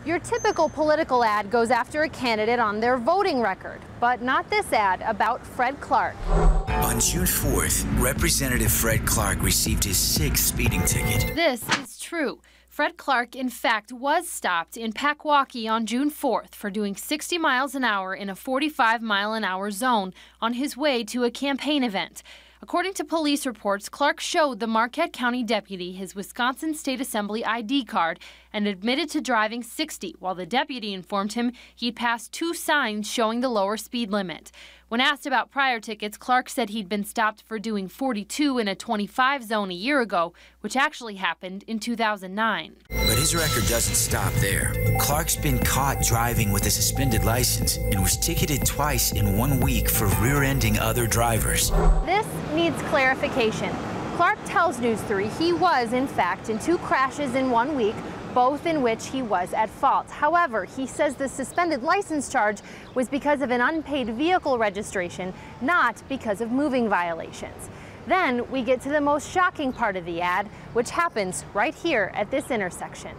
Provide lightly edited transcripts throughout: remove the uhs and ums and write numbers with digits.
Your typical political ad goes after a candidate on their voting record, but not this ad about Fred Clark. On June 4th, Representative Fred Clark received his 6th speeding ticket. This is true. Fred Clark, in fact, was stopped in Packwaukee on June 4th for doing 60 miles an hour in a 45-mile-an-hour zone on his way to a campaign event. According to police reports, Clark showed the Marquette County deputy his Wisconsin State Assembly ID card and admitted to driving 60, while the deputy informed him he'd passed 2 signs showing the lower speed limit. When asked about prior tickets, Clark said he'd been stopped for doing 42 in a 25 zone a year ago, which actually happened in 2009. But his record doesn't stop there. Clark's been caught driving with a suspended license and was ticketed twice in 1 week for rear-ending other drivers. This needs clarification. Clark tells News 3 he was, in fact, in 2 crashes in 1 week, both in which he was at fault. However, he says the suspended license charge was because of an unpaid vehicle registration, not because of moving violations. Then we get to the most shocking part of the ad, which happens right here at this intersection.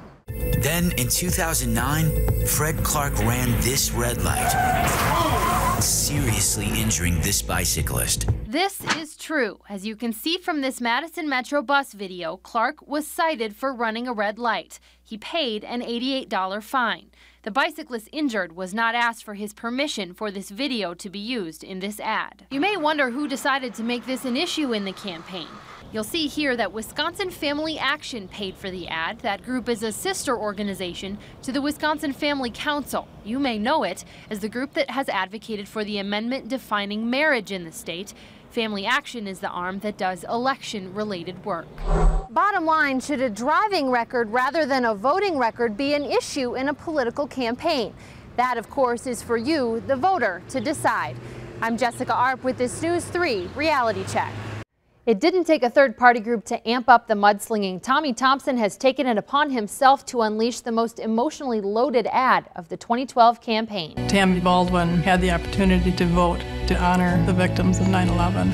Then, in 2009, Fred Clark ran this red light, seriously injuring this bicyclist. This is true. As you can see from this Madison Metro bus video, Clark was cited for running a red light. He paid an $88 fine. The bicyclist injured was not asked for his permission for this video to be used in this ad. You may wonder who decided to make this an issue in the campaign. You'll see here that Wisconsin Family Action paid for the ad. That group is a sister organization to the Wisconsin Family Council. You may know it as the group that has advocated for the amendment defining marriage in the state. Family Action is the arm that does election-related work. Bottom line, should a driving record rather than a voting record be an issue in a political campaign? That, of course, is for you, the voter, to decide. I'm Jessica Arp with this News 3 Reality Check. It didn't take a third-party group to amp up the mudslinging. Tommy Thompson has taken it upon himself to unleash the most emotionally loaded ad of the 2012 campaign. Tammy Baldwin had the opportunity to vote to honor the victims of 9/11,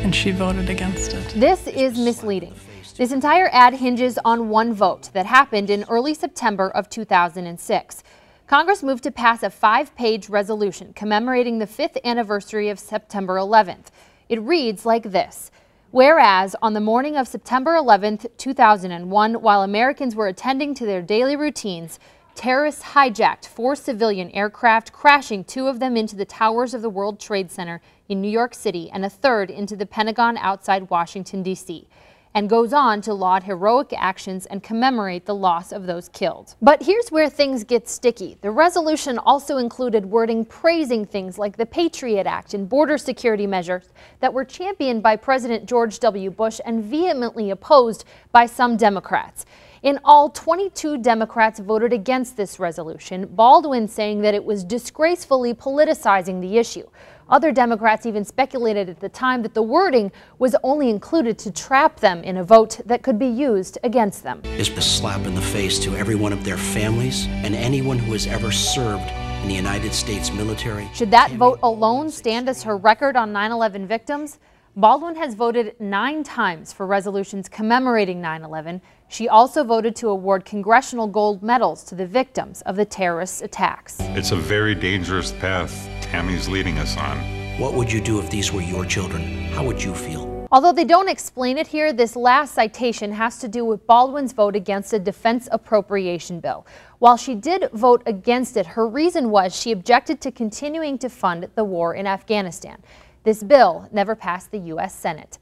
and she voted against it. This is misleading. This entire ad hinges on one vote that happened in early September of 2006. Congress moved to pass a 5-page resolution commemorating the 5th anniversary of September 11th. It reads like this. Whereas, on the morning of September 11, 2001, while Americans were attending to their daily routines, terrorists hijacked 4 civilian aircraft, crashing 2 of them into the towers of the World Trade Center in New York City and a 3rd into the Pentagon outside Washington, D.C., and goes on to laud heroic actions and commemorate the loss of those killed. But here's where things get sticky. The resolution also included wording praising things like the Patriot Act and border security measures that were championed by President George W. Bush and vehemently opposed by some Democrats. In all, 22 Democrats voted against this resolution, Baldwin saying that it was disgracefully politicizing the issue. Other Democrats even speculated at the time that the wording was only included to trap them in a vote that could be used against them. Is a slap in the face to every one of their families and anyone who has ever served in the United States military. Should that vote alone stand as her record on 9/11 victims? Baldwin has voted 9 times for resolutions commemorating 9/11. She also voted to award congressional gold medals to the victims of the terrorist attacks. It's a very dangerous path Tammy's leading us on. What would you do if these were your children? How would you feel? Although they don't explain it here, this last citation has to do with Baldwin's vote against a defense appropriation bill. While she did vote against it, her reason was she objected to continuing to fund the war in Afghanistan. This bill never passed the U.S. Senate.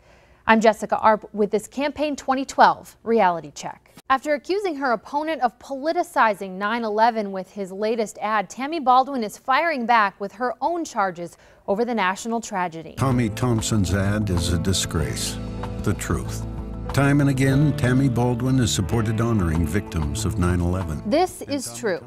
I'm Jessica Arp with this Campaign 2012 Reality Check. After accusing her opponent of politicizing 9/11 with his latest ad, Tammy Baldwin is firing back with her own charges over the national tragedy. Tommy Thompson's ad is a disgrace. The truth. Time and again, Tammy Baldwin has supported honoring victims of 9/11. This is true.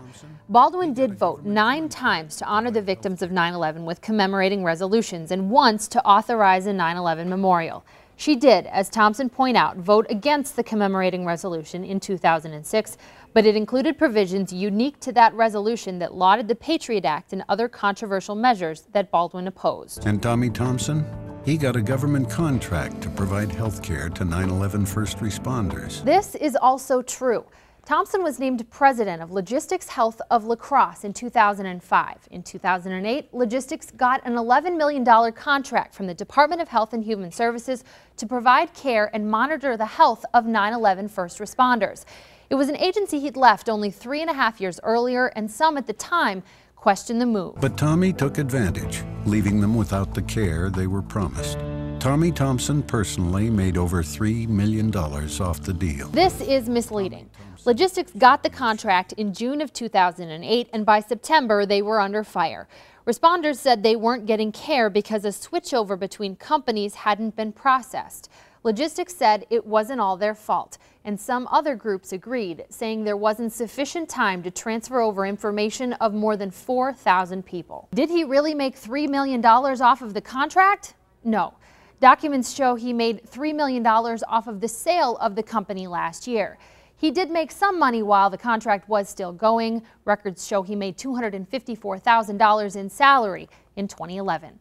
Baldwin did vote 9 times to honor the victims of 9/11 with commemorating resolutions and once to authorize a 9/11 memorial. She did, as Thompson pointed out, vote against the commemorating resolution in 2006, but it included provisions unique to that resolution that lauded the Patriot Act and other controversial measures that Baldwin opposed. And Tommy Thompson? He got a government contract to provide health care to 9/11 first responders. This is also true. Thompson was named president of Logistics Health of La Crosse in 2005. In 2008, Logistics got an $11 million contract from the Department of Health and Human Services to provide care and monitor the health of 9/11 first responders. It was an agency he'd left only 3.5 years earlier, and some at the time questioned the move. But Tommy took advantage, leaving them without the care they were promised. Tommy Thompson personally made over $3 million off the deal. This is misleading. Logistics got the contract in June of 2008, and by September they were under fire. Responders said they weren't getting care because a switchover between companies hadn't been processed. Logistics said it wasn't all their fault, and some other groups agreed, saying there wasn't sufficient time to transfer over information of more than 4,000 people. Did he really make $3 million off of the contract? No. Documents show he made $3 million off of the sale of the company last year. He did make some money while the contract was still going. Records show he made $254,000 in salary in 2011.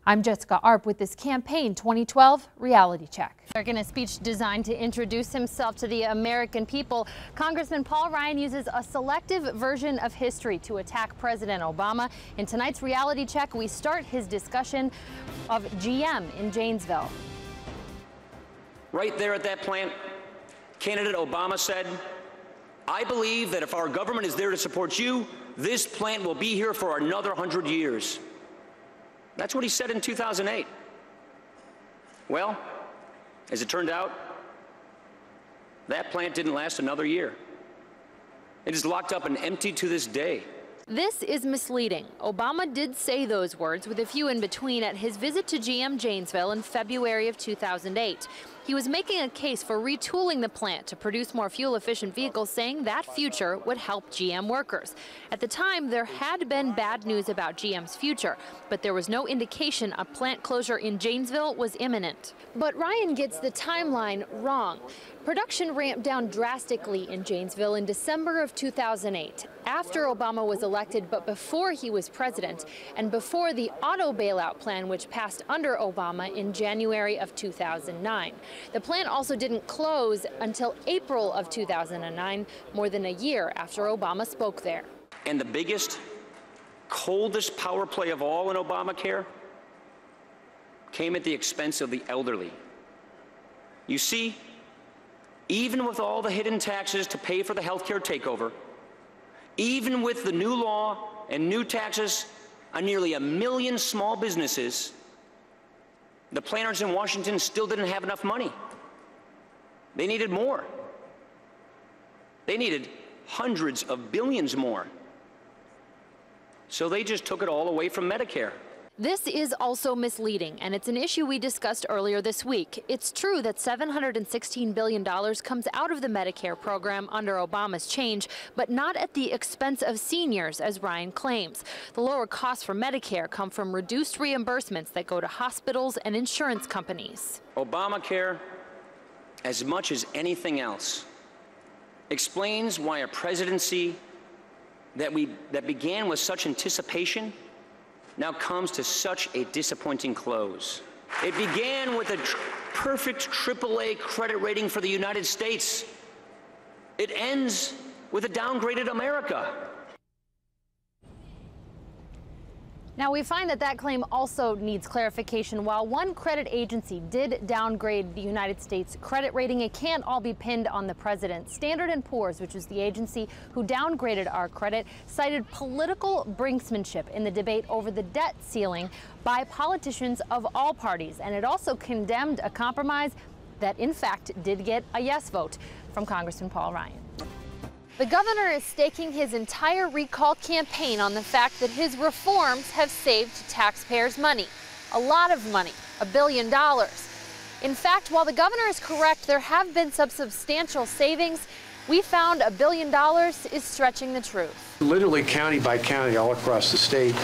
I'm Jessica Arp with this Campaign 2012 Reality Check. In a speech designed to introduce himself to the American people, Congressman Paul Ryan uses a selective version of history to attack President Obama. In tonight's Reality Check, we start his discussion of GM in Janesville. Right there at that plant, candidate Obama said, "I believe that if our government is there to support you, this plant will be here for another 100 years. That's what he said in 2008. Well, as it turned out, that plant didn't last another year. It is locked up and empty to this day. This is misleading. Obama did say those words with a few in between at his visit to GM Janesville in February of 2008. He was making a case for retooling the plant to produce more fuel-efficient vehicles, saying that future would help GM workers. At the time, there had been bad news about GM's future, but there was no indication a plant closure in Janesville was imminent. But Ryan gets the timeline wrong. Production ramped down drastically in Janesville in December of 2008, after Obama was elected but before he was president, and before the auto bailout plan which passed under Obama in January of 2009. The plant also didn't close until April of 2009, more than a year after Obama spoke there. And the biggest, coldest power play of all in Obamacare came at the expense of the elderly. You see, even with all the hidden taxes to pay for the healthcare takeover, even with the new law and new taxes on nearly 1 million small businesses, the planners in Washington still didn't have enough money. They needed more. They needed hundreds of billions more. So they just took it all away from Medicare. This is also misleading, and it's an issue we discussed earlier this week. It's true that $716 billion comes out of the Medicare program under Obama's change, but not at the expense of seniors, as Ryan claims. The lower costs for Medicare come from reduced reimbursements that go to hospitals and insurance companies. Obamacare, as much as anything else, explains why a presidency that began with such anticipation now comes to such a disappointing close. It began with a perfect AAA credit rating for the United States. It ends with a downgraded America. Now, we find that that claim also needs clarification. While one credit agency did downgrade the United States credit rating, it can't all be pinned on the president. Standard & Poor's, which is the agency who downgraded our credit, cited political brinksmanship in the debate over the debt ceiling by politicians of all parties. And it also condemned a compromise that, in fact, did get a yes vote from Congressman Paul Ryan. The governor is staking his entire recall campaign on the fact that his reforms have saved taxpayers money. A lot of money, $1 billion. In fact, while the governor is correct, there have been some substantial savings. We found $1 billion is stretching the truth. Literally county by county all across the state,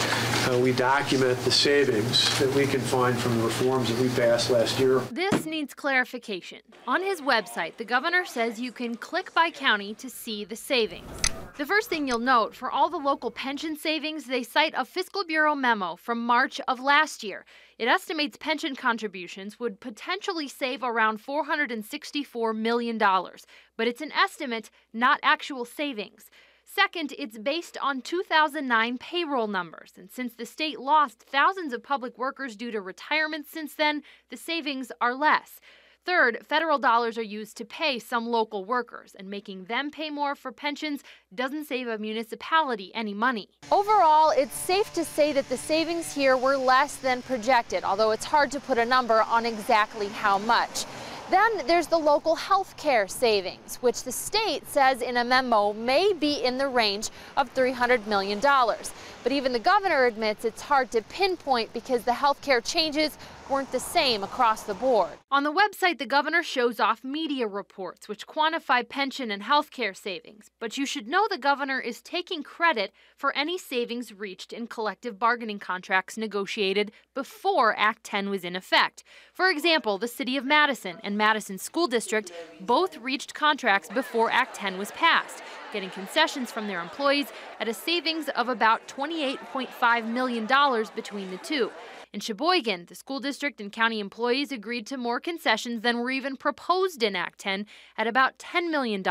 we document the savings that we can find from the reforms that we passed last year. This needs clarification. On his website, the governor says you can click by county to see the savings. The first thing you'll note, for all the local pension savings, they cite a Fiscal Bureau memo from March of last year. It estimates pension contributions would potentially save around $464 million, but it's an estimate, not actual savings. Second, it's based on 2009 payroll numbers, and since the state lost thousands of public workers due to retirement since then, the savings are less. Third, federal dollars are used to pay some local workers, and making them pay more for pensions doesn't save a municipality any money. Overall, it's safe to say that the savings here were less than projected, although it's hard to put a number on exactly how much. Then there's the local health care savings, which the state says in a memo may be in the range of $300 million. But even the governor admits it's hard to pinpoint because the health care changes weren't the same across the board. On the website, the governor shows off media reports which quantify pension and health care savings. But you should know the governor is taking credit for any savings reached in collective bargaining contracts negotiated before Act 10 was in effect. For example, the city of Madison and Madison School District both reached contracts before Act 10 was passed, getting concessions from their employees at a savings of about $28.5 million between the two. In Sheboygan, the school district and county employees agreed to more concessions than were even proposed in Act 10 at about $10 million.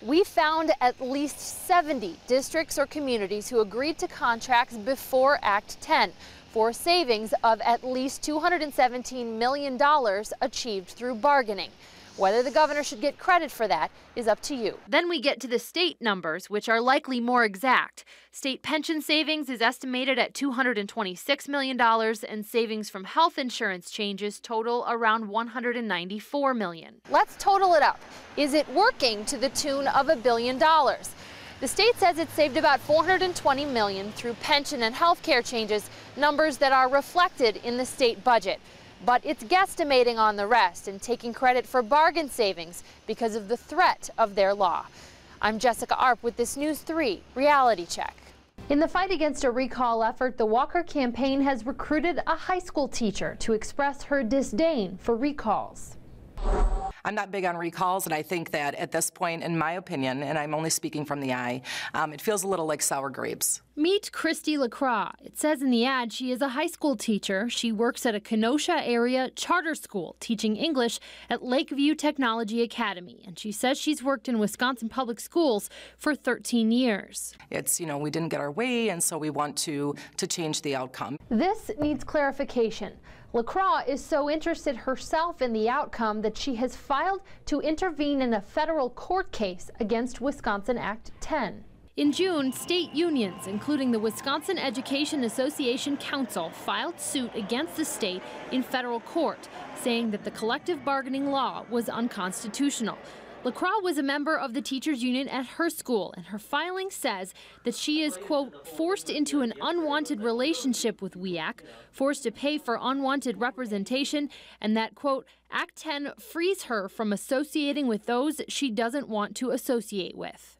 We found at least 70 districts or communities who agreed to contracts before Act 10 for savings of at least $217 million achieved through bargaining. Whether the governor should get credit for that is up to you. Then we get to the state numbers, which are likely more exact. State pension savings is estimated at $226 million, and savings from health insurance changes total around $194 million. Let's total it up. Is it working to the tune of $1 billion? The state says it saved about $420 million through pension and health care changes, numbers that are reflected in the state budget. But it's guesstimating on the rest and taking credit for bargain savings because of the threat of their law. I'm Jessica Arp with this News 3 Reality Check. In the fight against a recall effort, the Walker campaign has recruited a high school teacher to express her disdain for recalls. I'm not big on recalls, and I think that at this point, in my opinion, and I'm only speaking from the eye, it feels a little like sour grapes. Meet Christy LaCroix. It says in the ad she is a high school teacher. She works at a Kenosha area charter school teaching English at Lakeview Technology Academy. And she says she's worked in Wisconsin public schools for 13 years. It's, we didn't get our way, and so we want to change the outcome. This needs clarification. LaCroix is so interested herself in the outcome that she has filed to intervene in a federal court case against Wisconsin Act 10. In June, state unions, including the Wisconsin Education Association Council, filed suit against the state in federal court, saying that the collective bargaining law was unconstitutional. LaCroix was a member of the teachers union at her school, and her filing says that she is, quote, forced into an unwanted relationship with WIAC, forced to pay for unwanted representation, and that, quote, Act 10 frees her from associating with those she doesn't want to associate with.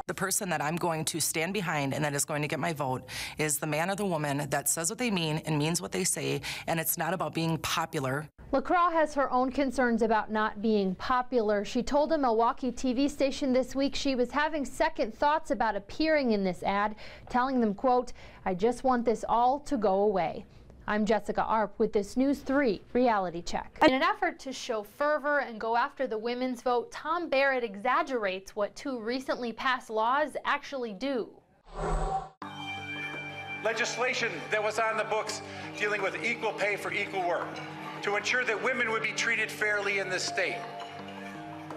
The person that I'm going to stand behind and that is going to get my vote is the man or the woman that says what they mean and means what they say, and it's not about being popular. LaCroix has her own concerns about not being popular. She told a Milwaukee TV station this week she was having second thoughts about appearing in this ad, telling them, quote, I just want this all to go away. I'm Jessica Arp with this News 3 Reality Check. In an effort to show fervor and go after the women's vote, Tom Barrett exaggerates what two recently passed laws actually do. Legislation that was on the books dealing with equal pay for equal work to ensure that women would be treated fairly in this state.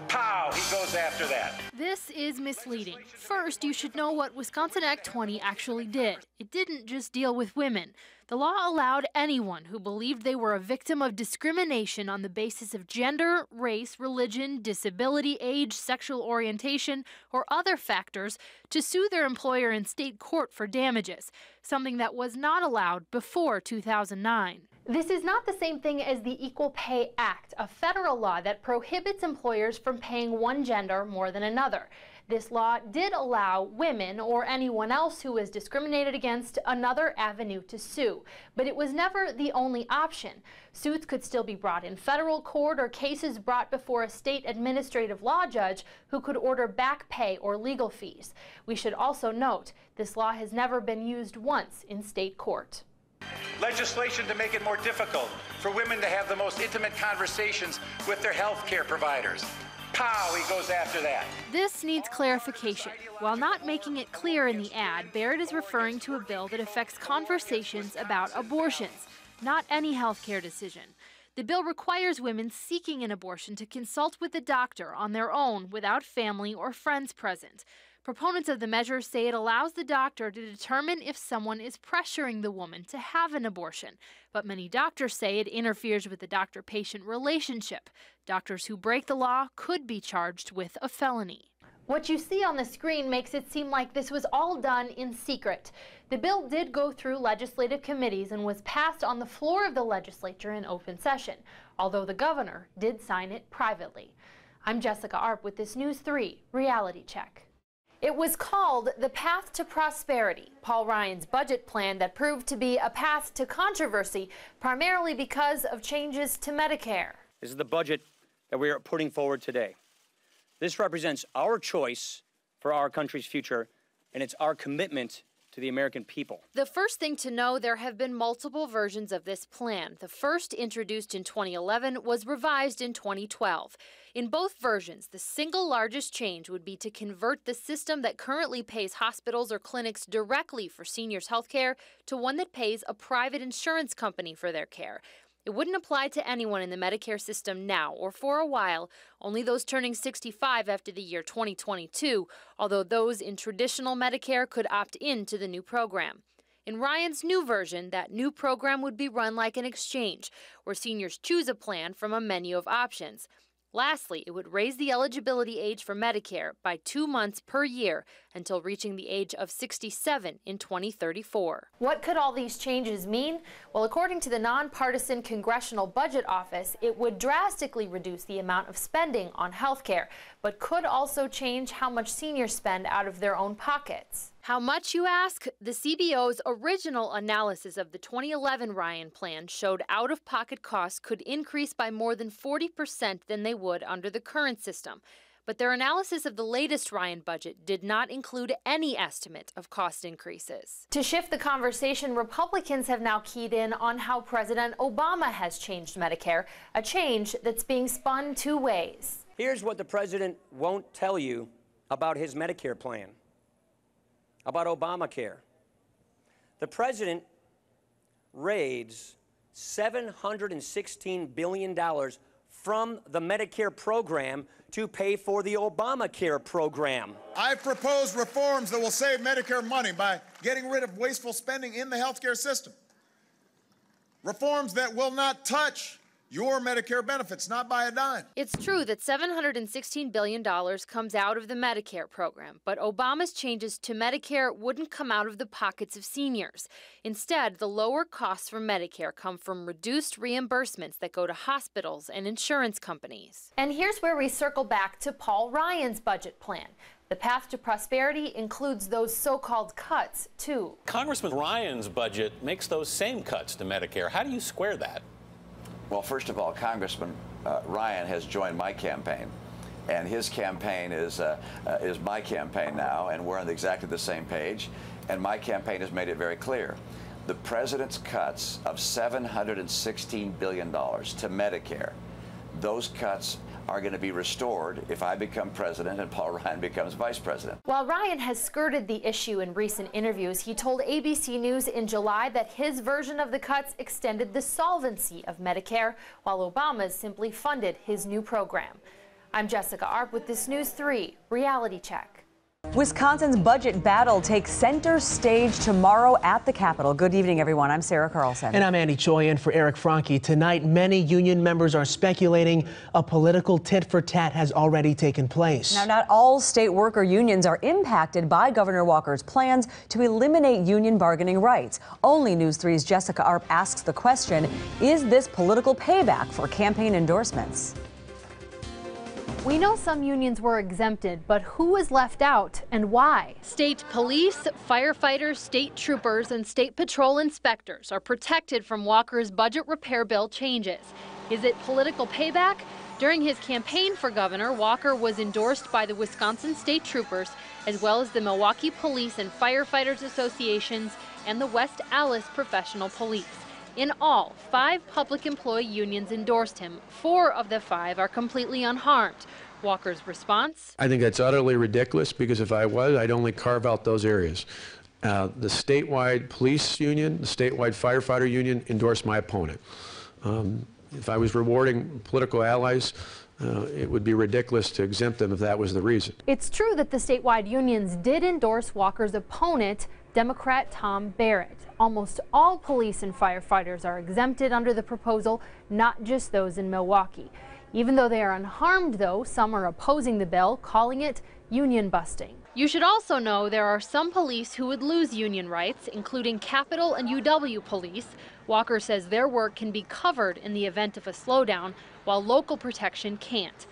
Pow! He goes after that. This is misleading. First, you should know what Wisconsin Act 20 actually did. It didn't just deal with women. The law allowed anyone who believed they were a victim of discrimination on the basis of gender, race, religion, disability, age, sexual orientation, or other factors to sue their employer in state court for damages, something that was not allowed before 2009. This is not the same thing as the Equal Pay Act, a federal law that prohibits employers from paying one gender more than another. This law did allow women or anyone else who was discriminated against another avenue to sue, but it was never the only option. Suits could still be brought in federal court or cases brought before a state administrative law judge who could order back pay or legal fees. We should also note this law has never been used once in state court. Legislation to make it more difficult for women to have the most intimate conversations with their health care providers. Pow, he goes after that. This needs clarification. While not making it clear in the ad, Barrett is referring to a bill that affects conversations about abortions, not any healthcare decision. The bill requires women seeking an abortion to consult with a doctor on their own without family or friends present. Proponents of the measure say it allows the doctor to determine if someone is pressuring the woman to have an abortion. But many doctors say it interferes with the doctor-patient relationship. Doctors who break the law could be charged with a felony. What you see on the screen makes it seem like this was all done in secret. The bill did go through legislative committees and was passed on the floor of the legislature in open session, although the governor did sign it privately. I'm Jessica Arp with this News 3 Reality Check. It was called the Path to Prosperity, Paul Ryan's budget plan that proved to be a path to controversy, primarily because of changes to Medicare. This is the budget that we are putting forward today. This represents our choice for our country's future, and it's our commitment to the American people. The first thing to know, there have been multiple versions of this plan. The first, introduced in 2011, was revised in 2012. In both versions, the single largest change would be to convert the system that currently pays hospitals or clinics directly for seniors' health care to one that pays a private insurance company for their care. It wouldn't apply to anyone in the Medicare system now or for a while, only those turning 65 after the year 2022, although those in traditional Medicare could opt into the new program. In Ryan's new version, that new program would be run like an exchange, where seniors choose a plan from a menu of options. Lastly, it would raise the eligibility age for Medicare by 2 months per year until reaching the age of 67 in 2034. What could all these changes mean? Well, according to the nonpartisan Congressional Budget Office, it would drastically reduce the amount of spending on health care, but could also change how much seniors spend out of their own pockets. How much, you ask? The CBO's original analysis of the 2011 Ryan plan showed out-of-pocket costs could increase by more than 40% than they would under the current system. But their analysis of the latest Ryan budget did not include any estimate of cost increases. To shift the conversation, Republicans have now keyed in on how President Obama has changed Medicare, a change that's being spun two ways. Here's what the president won't tell you about his Medicare plan, about Obamacare. The president raised $716 billion from the Medicare program to pay for the Obamacare program. I've proposed reforms that will save Medicare money by getting rid of wasteful spending in the healthcare system. Reforms that will not touch your Medicare benefits, not by a dime. It's true that $716 billion comes out of the Medicare program, but Obama's changes to Medicare wouldn't come out of the pockets of seniors. Instead, the lower costs for Medicare come from reduced reimbursements that go to hospitals and insurance companies. And here's where we circle back to Paul Ryan's budget plan. The path to prosperity includes those so-called cuts, too. Congressman Ryan's budget makes those same cuts to Medicare. How do you square that? Well, first of all, Congressman Ryan has joined my campaign, and his campaign is my campaign now, and we're on exactly the same page. And my campaign has made it very clear. The president's cuts of $716 billion to Medicare, those cuts are going to be restored if I become president and Paul Ryan becomes vice president. While Ryan has skirted the issue in recent interviews, he told ABC News in July that his version of the cuts extended the solvency of Medicare, while Obama's simply funded his new program. I'm Jessica Arp with this News 3 Reality Check. Wisconsin's budget battle takes center stage tomorrow at the Capitol. Good evening, everyone. I'm Sarah Carlson. And I'm Andy Choi in for Eric Cronkite. Tonight, many union members are speculating a political tit-for-tat has already taken place. Now, not all state worker unions are impacted by Governor Walker's plans to eliminate union bargaining rights. Only News 3's Jessica Arp asks the question, is this political payback for campaign endorsements? We know some unions were exempted, but who was left out and why? State police, firefighters, state troopers, and state patrol inspectors are protected from Walker's budget repair bill changes. Is it political payback? During his campaign for governor, Walker was endorsed by the Wisconsin State Troopers, as well as the Milwaukee Police and Firefighters Associations and the West Allis Professional Police. In all, 5 public employee unions endorsed him. 4 of the 5 are completely unharmed. Walker's response? I think that's utterly ridiculous, because if I was, I'd only carve out those areas. The statewide police union, the statewide firefighter union endorsed my opponent. If I was rewarding political allies, it would be ridiculous to exempt them if that was the reason. It's true that the statewide unions did endorse Walker's opponent, Democrat Tom Barrett. Almost all police and firefighters are exempted under the proposal, not just those in Milwaukee. Even though they are unharmed, though, some are opposing the bill, calling it union busting. You should also know there are some police who would lose union rights, including Capitol and UW police. Walker says their work can be covered in the event of a slowdown, while local protection can't.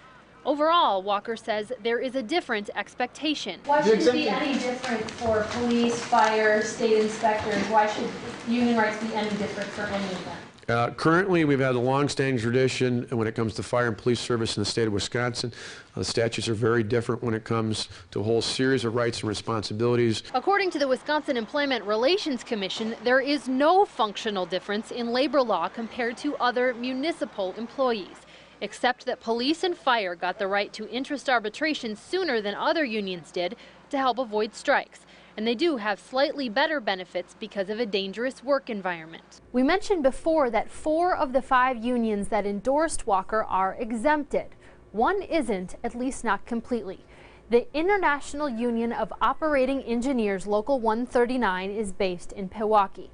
Overall, Walker says there is a different expectation. Why should it be any different for police, fire, state inspectors? Why should union rights be any different for any of them? Currently, we've had a long-standing tradition when it comes to fire and police service in the state of Wisconsin. The statutes are very different when it comes to a whole series of rights and responsibilities. According to the Wisconsin Employment Relations Commission, there is no functional difference in labor law compared to other municipal employees, except that police and fire got the right to interest arbitration sooner than other unions did to help avoid strikes. And they do have slightly better benefits because of a dangerous work environment. We mentioned before that 4 of the 5 unions that endorsed Walker are exempted. One isn't, at least not completely. The International Union of Operating Engineers Local 139 is based in Pewaukee.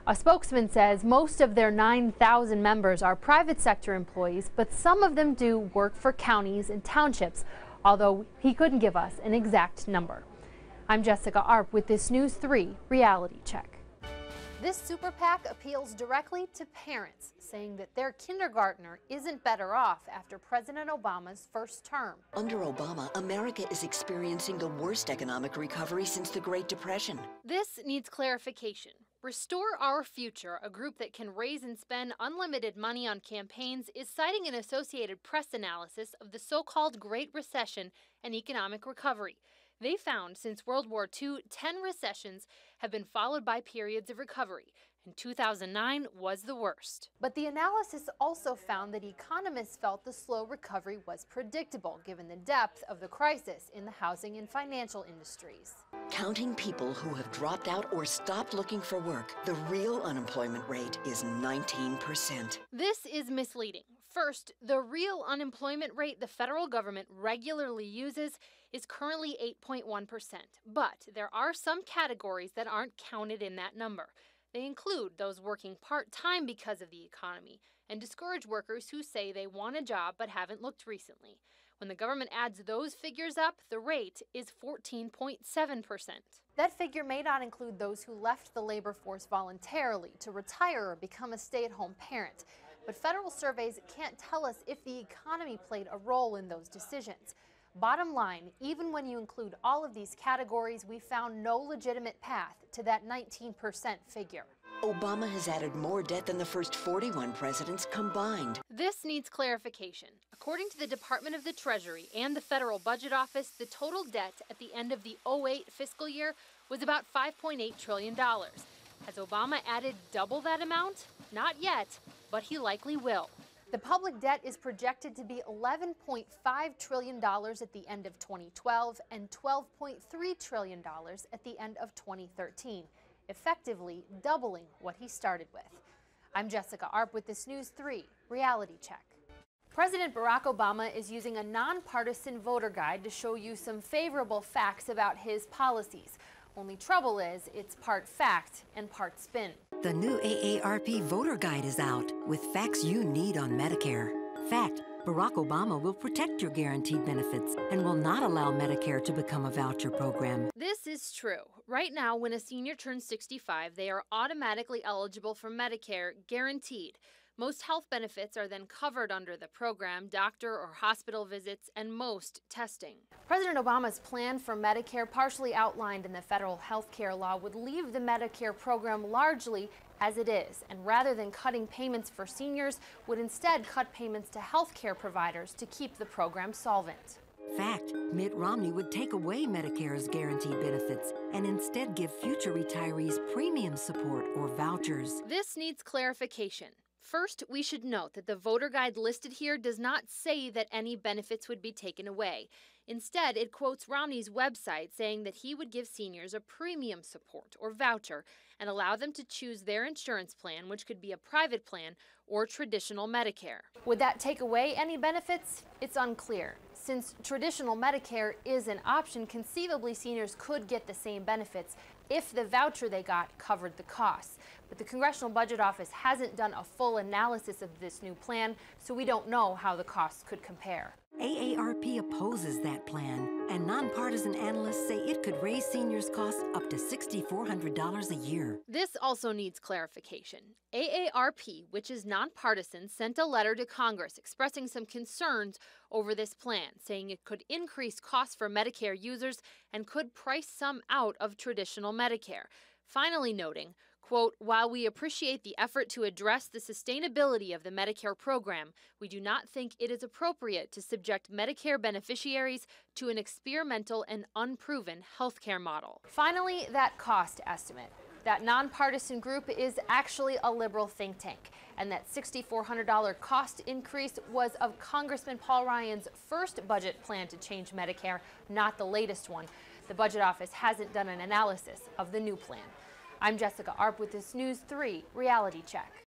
A spokesman says most of their 9,000 members are private sector employees, but some of them do work for counties and townships, although he couldn't give us an exact number. I'm Jessica Arp with this News 3 Reality Check. This super PAC appeals directly to parents, saying that their kindergartner isn't better off after President Obama's first term. Under Obama, America is experiencing the worst economic recovery since the Great Depression. This needs clarification. Restore Our Future, a group that can raise and spend unlimited money on campaigns, is citing an Associated Press analysis of the so-called Great Recession and economic recovery. They found since World War II, 10 recessions have been followed by periods of recovery, and 2009 was the worst. But the analysis also found that economists felt the slow recovery was predictable, given the depth of the crisis in the housing and financial industries. Counting people who have dropped out or stopped looking for work, the real unemployment rate is 19%. This is misleading. First, the real unemployment rate the federal government regularly uses is currently 8.1%, but there are some categories that aren't counted in that number. They include those working part-time because of the economy and discouraged workers who say they want a job but haven't looked recently. When the government adds those figures up, the rate is 14.7%. That figure may not include those who left the labor force voluntarily to retire or become a stay-at-home parent. But federal surveys can't tell us if the economy played a role in those decisions. Bottom line, even when you include all of these categories, we found no legitimate path to that 19% figure. Obama has added more debt than the first 41 presidents combined. This needs clarification. According to the Department of the Treasury and the Federal Budget Office, the total debt at the end of the 2008 fiscal year was about $5.8 trillion. Has Obama added double that amount? Not yet, but he likely will. The public debt is projected to be $11.5 trillion at the end of 2012 and $12.3 trillion at the end of 2013, effectively doubling what he started with. I'm Jessica Arp with this News 3 Reality Check. President Barack Obama is using a nonpartisan voter guide to show you some favorable facts about his policies. Only trouble is, it's part fact and part spin. The new AARP voter guide is out with facts you need on Medicare. Fact, Barack Obama will protect your guaranteed benefits and will not allow Medicare to become a voucher program. This is true. Right now, when a senior turns 65, they are automatically eligible for Medicare, guaranteed. Most health benefits are then covered under the program, doctor or hospital visits, and most testing. President Obama's plan for Medicare, partially outlined in the federal health care law, would leave the Medicare program largely as it is, and rather than cutting payments for seniors, would instead cut payments to health care providers to keep the program solvent. Fact, Mitt Romney would take away Medicare's guaranteed benefits and instead give future retirees premium support or vouchers. This needs clarification. First, we should note that the voter guide listed here does not say that any benefits would be taken away. Instead, it quotes Romney's website saying that he would give seniors a premium support or voucher and allow them to choose their insurance plan, which could be a private plan or traditional Medicare. Would that take away any benefits? It's unclear. Since traditional Medicare is an option, conceivably seniors could get the same benefits if the voucher they got covered the costs. But the Congressional Budget Office hasn't done a full analysis of this new plan, so we don't know how the costs could compare. AARP opposes that plan, and nonpartisan analysts say it could raise seniors' costs up to $6,400 a year. This also needs clarification. AARP, which is nonpartisan, sent a letter to Congress expressing some concerns over this plan, saying it could increase costs for Medicare users and could price some out of traditional Medicare. Finally noting, quote, while we appreciate the effort to address the sustainability of the Medicare program, we do not think it is appropriate to subject Medicare beneficiaries to an experimental and unproven healthcare model. Finally, that cost estimate. That nonpartisan group is actually a liberal think tank, and that $6,400 cost increase was of Congressman Paul Ryan's first budget plan to change Medicare, not the latest one. The Budget Office hasn't done an analysis of the new plan. I'm Jessica Arp with this News 3 Reality Check.